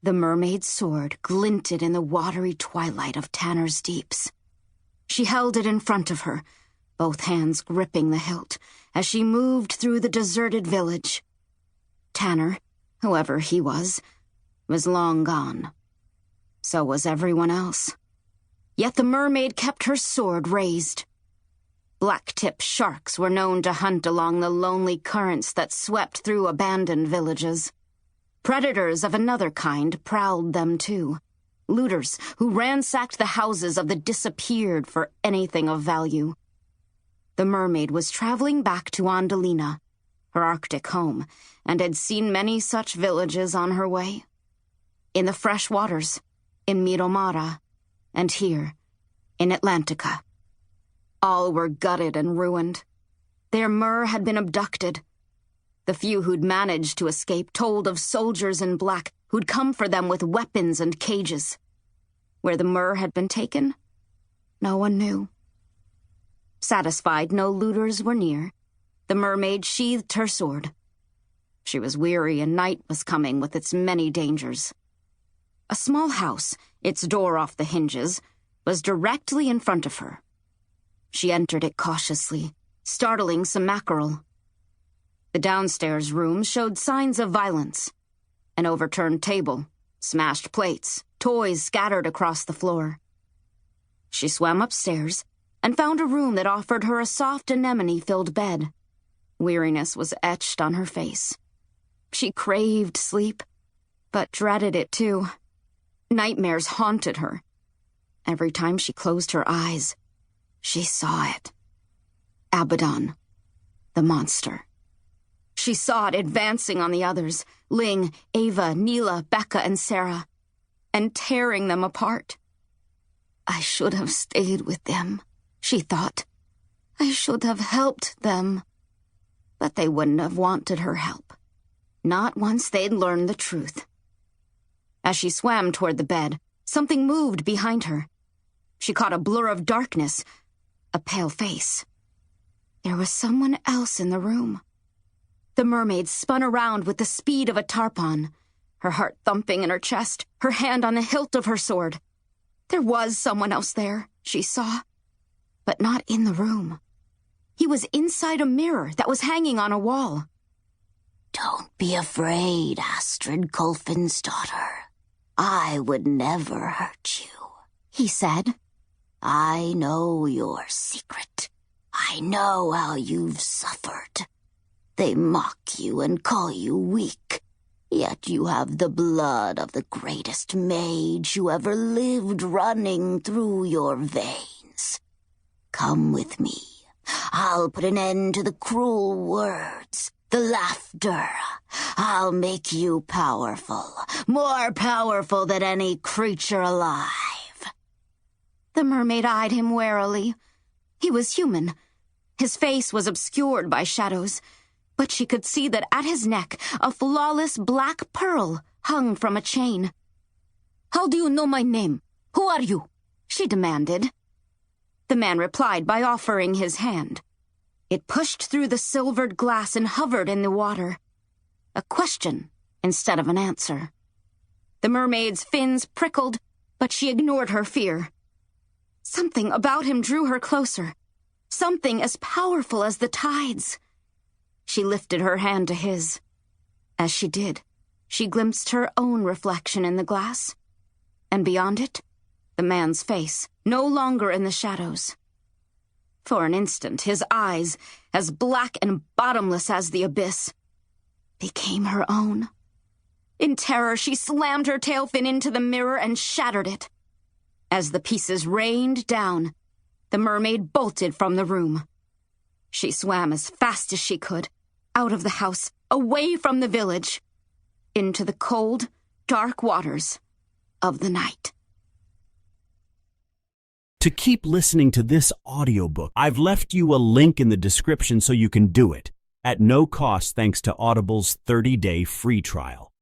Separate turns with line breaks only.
The mermaid's sword glinted in the watery twilight of Tanner's deeps. She held it in front of her, both hands gripping the hilt, as she moved through the deserted village. Tanner, whoever he was long gone. So was everyone else. Yet the mermaid kept her sword raised. Black-tipped sharks were known to hunt along the lonely currents that swept through abandoned villages. Predators of another kind prowled them too. Looters who ransacked the houses of the disappeared for anything of value. The mermaid was traveling back to Andalina, her Arctic home, and had seen many such villages on her way. In the fresh waters, in Miramara, and here, in Atlantica. All were gutted and ruined. Their myrrh had been abducted. The few who'd managed to escape told of soldiers in black who'd come for them with weapons and cages. Where the myrrh had been taken, no one knew. Satisfied no looters were near, the mermaid sheathed her sword. She was weary and night was coming with its many dangers. A small house, its door off the hinges, was directly in front of her. She entered it cautiously, startling some mackerel. The downstairs rooms showed signs of violence. An overturned table, smashed plates, toys scattered across the floor. She swam upstairs and found a room that offered her a soft anemone-filled bed. Weariness was etched on her face. She craved sleep, but dreaded it too. Nightmares haunted her. Every time she closed her eyes, she saw it. Abaddon, the monster. She saw it advancing on the others, Ling, Ava, Neela, Becca, and Sarah, and tearing them apart. I should have stayed with them, she thought. I should have helped them. But they wouldn't have wanted her help. Not once they'd learned the truth. As she swam toward the bed, something moved behind her. She caught a blur of darkness, a pale face. There was someone else in the room. The mermaid spun around with the speed of a tarpon, her heart thumping in her chest, her hand on the hilt of her sword. There was someone else there, she saw, but not in the room. He was inside a mirror that was hanging on a wall.
Don't be afraid, Astrid Colfin's daughter. I would never hurt you,
he said.
I know your secret. I know how you've suffered. They mock you and call you weak, yet you have the blood of the greatest mage who ever lived running through your veins. Come with me. I'll put an end to the cruel words, the laughter. I'll make you powerful, more powerful than any creature alive.
The mermaid eyed him warily. He was human. His face was obscured by shadows, but she could see that at his neck a flawless black pearl hung from a chain. "How do you know my name? Who are you?" she demanded. The man replied by offering his hand. It pushed through the silvered glass and hovered in the water. A question instead of an answer. The mermaid's fins prickled, but she ignored her fear. Something about him drew her closer. Something as powerful as the tides. She lifted her hand to his. As she did, she glimpsed her own reflection in the glass. And beyond it, the man's face, no longer in the shadows. For an instant, his eyes, as black and bottomless as the abyss, became her own. In terror, she slammed her tail fin into the mirror and shattered it. As the pieces rained down, the mermaid bolted from the room. She swam as fast as she could, out of the house, away from the village, into the cold, dark waters of the night.
To keep listening to this audiobook, I've left you a link in the description so you can do it, at no cost thanks to Audible's 30-day free trial.